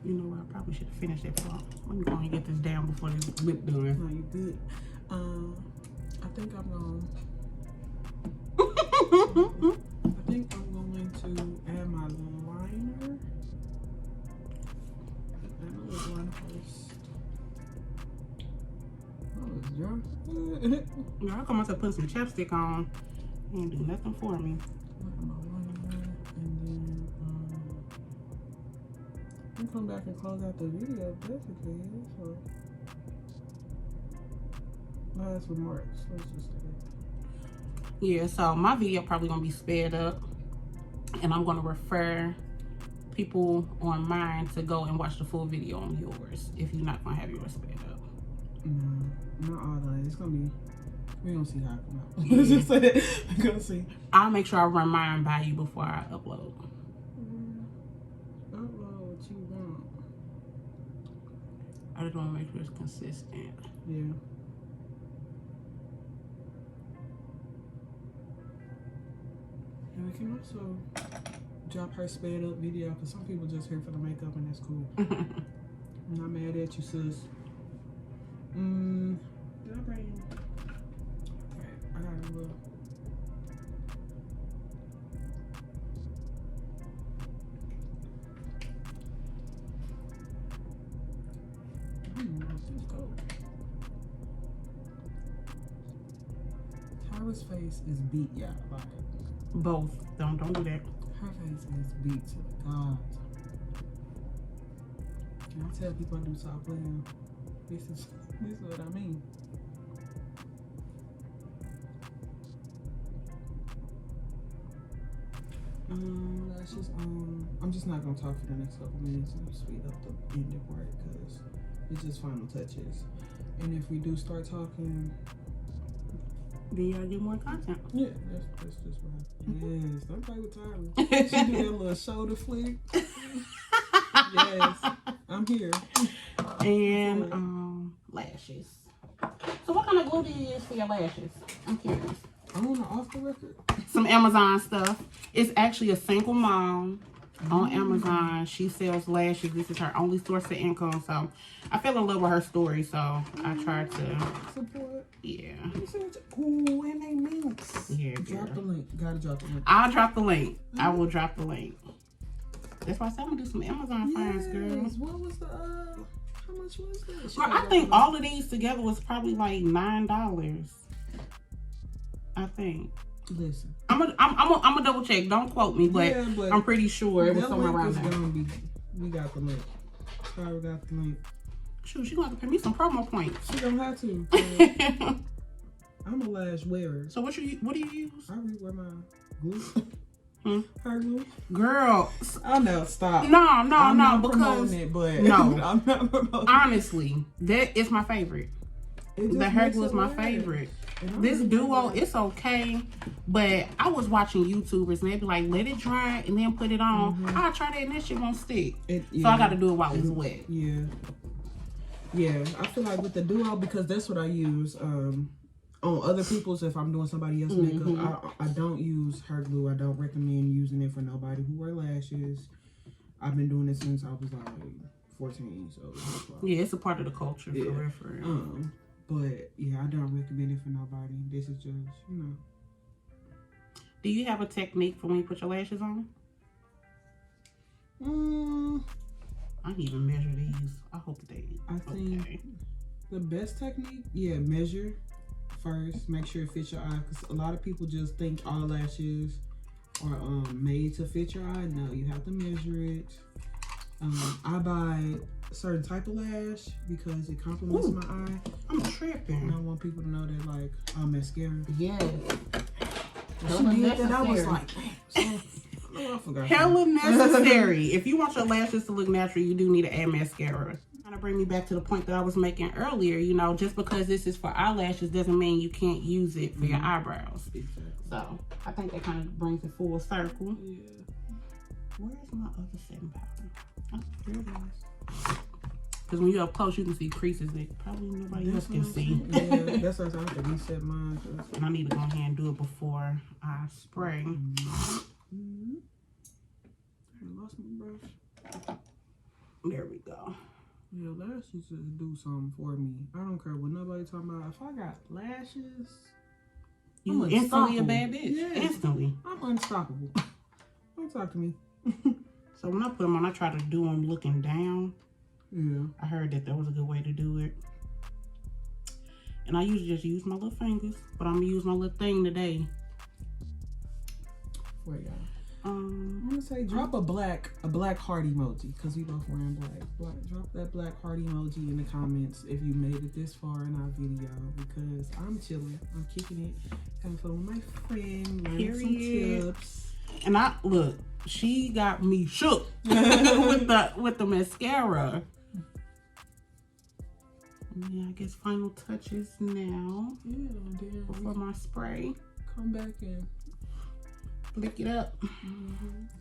S2: You know what? I probably should have finished that part. Let me go and get this down before this lip done.
S1: No, you good. I think I'm going. I think I'm going to add my liner. Add my lip liner first. Oh, it's dry.
S2: Girl, I come out to put some chapstick on. You ain't do nothing for me.
S1: And then we come back and close out the video basically. So last remarks. Let's just say that.
S2: Yeah, so my video probably gonna be sped up, and I'm gonna refer people on mine to go and watch the full video on yours if you're not gonna have yours sped up.
S1: No, not all that. It's gonna be. We gonna see how it come out. Let's just say that. We're gonna see.
S2: I'll make sure I run mine by you before I upload.
S1: Upload what you want.
S2: I just want to make sure it's consistent.
S1: Yeah. And we can also drop her sped up video because some people just here for the makeup and that's cool. I'm not mad at you, sis. Did I bring? Okay, I gotta look. I don't know if this goes. Tyra's face is beat, y'all. Like
S2: Both. Don't do that.
S1: her face is beat to the gods. Can I tell people I do stop playing? This is what I mean. Lashes. I'm just not gonna talk for the next couple minutes and speed up the ending part because it's just final touches. And if we do start talking,
S2: Then y'all get more content.
S1: yeah, that's just what happens. Yes, don't play with Tyra. She do that little shoulder flick. Yes, I'm here.
S2: And lashes. So what kind of glue do you use for your lashes? I'm curious.
S1: I'm on the off the record.
S2: Some Amazon stuff. It's actually a single mom on Amazon. She sells lashes. This is her only source of income. So I fell in love with her story. So I tried to
S1: Support.
S2: Yeah.
S1: Ooh, and they minks.
S2: Yeah,
S1: Drop
S2: girl.
S1: the link. Gotta drop the link.
S2: I'll drop the link. I will drop the link. That's why I said I'm gonna do some Amazon finds, girl.
S1: Yes. What was the how much was that?
S2: Girl, I think all of these together was probably like $9. I think.
S1: Listen.
S2: I'm gonna double check. Don't quote me, but,
S1: Yeah, but
S2: I'm pretty sure it was somewhere around there.
S1: We got the link. Tyra got the link.
S2: Shoot, she gonna have to pay me some promo points.
S1: She don't have to. I'm a lash wearer.
S2: So what do you use?
S1: I rewear my glue. Her glue.
S2: Girl,
S1: I know. Stop.
S2: no,
S1: I'm not
S2: because
S1: promoting it, but
S2: no.
S1: I'm not promoting.
S2: Honestly, that is my favorite. The hair glue is my favorite. This duo, it's okay, but I was watching YouTubers and they be like, let it dry and then put it on. I'll try that and that shit won't stick. So I got to do it while it's wet.
S1: Yeah. Yeah, I feel like with the duo, because that's what I use on other people's, if I'm doing somebody else's makeup, I don't use her glue. I don't recommend using it for nobody who wear lashes. I've been doing it since I was like 14, so
S2: Yeah, it's a part of the culture, for real.
S1: But yeah, I don't recommend it for nobody. This is just, you know.
S2: Do you have a technique for when you put your lashes on? I didn't even measure these. I hope they.
S1: I think the best technique, yeah, measure first. Make sure it fits your eye, because a lot of people just think all lashes are made to fit your eye. No, you have to measure it. I buy a certain type of lash because it complements my eye.
S2: I'm tripping.
S1: And I want people to know that, like, mascara.
S2: Yeah.
S1: She did that. I was like, I forgot.
S2: Hella necessary. If you want your lashes to look natural, you do need to add mascara. Kind of bring me back to the point that I was making earlier. You know, just because this is for eyelashes doesn't mean you can't use it for your eyebrows.
S1: Exactly.
S2: So I think that kind of brings it full circle.
S1: Yeah.
S2: Where's my other setting powder? Oh, here it is. Because when you're up close, you can see creases that probably nobody else can see.
S1: Yeah, that's what I have to reset mine.
S2: And I need to go ahead and do it before I spray.
S1: I lost my brush.
S2: There we go.
S1: Yeah, lashes just do something for me. I don't care what nobody talking about. If I got lashes,
S2: You
S1: I'm
S2: instantly a
S1: unstoppable.
S2: bad bitch.
S1: Yes.
S2: Instantly.
S1: I'm unstoppable. Don't talk to me.
S2: So when I put them on, I try to do them looking down.
S1: Yeah.
S2: I heard that was a good way to do it. And I usually just use my little fingers, but I'm gonna use my little thing today.
S1: Wait, y'all. I'm gonna say drop a black heart emoji, because we both wearing black. Drop that black heart emoji in the comments if you made it this far in our video, because I'm chilling. I'm kicking it, having fun with my friend, learning some tips.
S2: And look, she got me shook with the mascara. Yeah, I guess final touches now.
S1: Yeah, then
S2: before my spray.
S1: Come back in.
S2: Flick it up.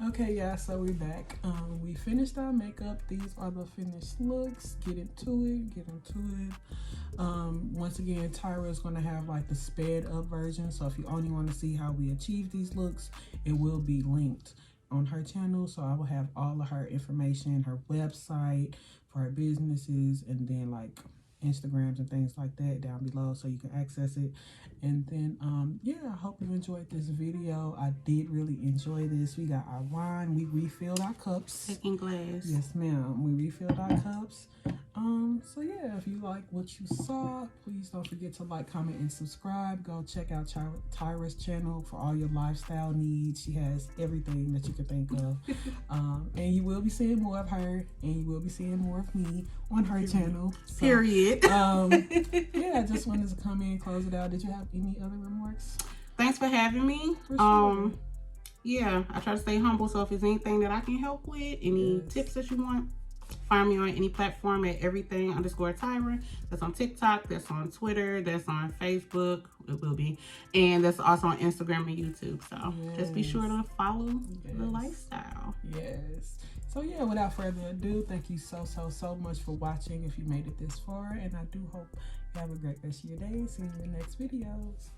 S1: Okay, yeah, so we're back. We finished our makeup. These are the finished looks. Get into it. Once again, Tyra is going to have like the sped up version. So if you only want to see how we achieve these looks, it will be linked on her channel. So I will have all of her information, her website for her businesses, and then like Instagrams and things like that down below, so you can access it. And then yeah, I hope you enjoyed this video. I did really enjoy this. We got our wine, we refilled our cups.
S2: Second glass.
S1: Yes ma'am, we refilled our cups. So yeah, if you like what you saw, please don't forget to like, comment, and subscribe. Go check out Tyra's channel for all your lifestyle needs. She has everything that you can think of. And you will be seeing more of her, and you will be seeing more of me on her channel. So,
S2: period.
S1: yeah, I just wanted to come in and close it out. Did you have any other remarks?
S2: Thanks for having me.
S1: For sure.
S2: Yeah, I try to stay humble, so if there's anything that I can help with, any tips that you want, find me on any platform at everything_Tyra. That's on TikTok, that's on Twitter, that's on Facebook, it will be, and that's also on Instagram and YouTube. So just be sure to follow the lifestyle.
S1: Yes. So yeah, without further ado, thank you so much for watching if you made it this far, and I do hope you have a great rest of your day. See you in the next videos.